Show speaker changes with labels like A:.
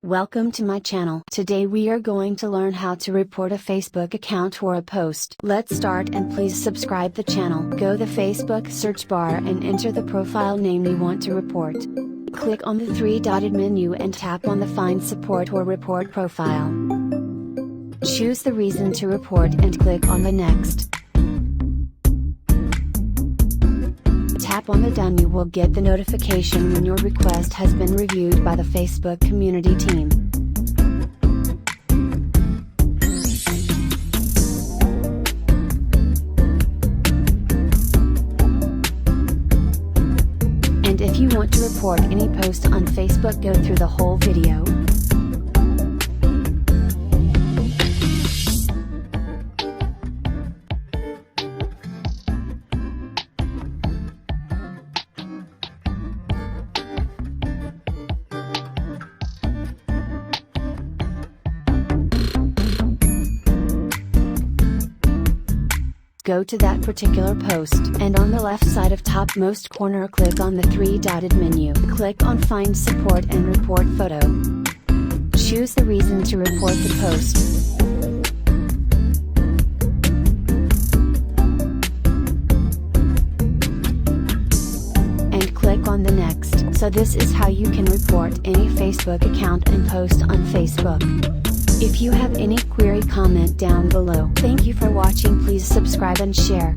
A: Welcome to my channel. Today we are going to learn how to report a Facebook account or a post. Let's start, and please subscribe the channel. Go the Facebook search bar and enter the profile name you want to report. Click on the three-dotted menu and tap on the Find Support or Report Profile. Choose the reason to report and click on the Next. Tap on the Done. You will get the notification when your request has been reviewed by the Facebook community team. And if you want to report any post on Facebook, go through the whole video. Go to that particular post, and on the left side of topmost corner click on the three-dotted menu. Click on Find Support and Report Photo. Choose the reason to report the post. And click on the Next. So this is how you can report any Facebook account and post on Facebook. If you have any query, comment down below. Thank you for watching. Please subscribe and share.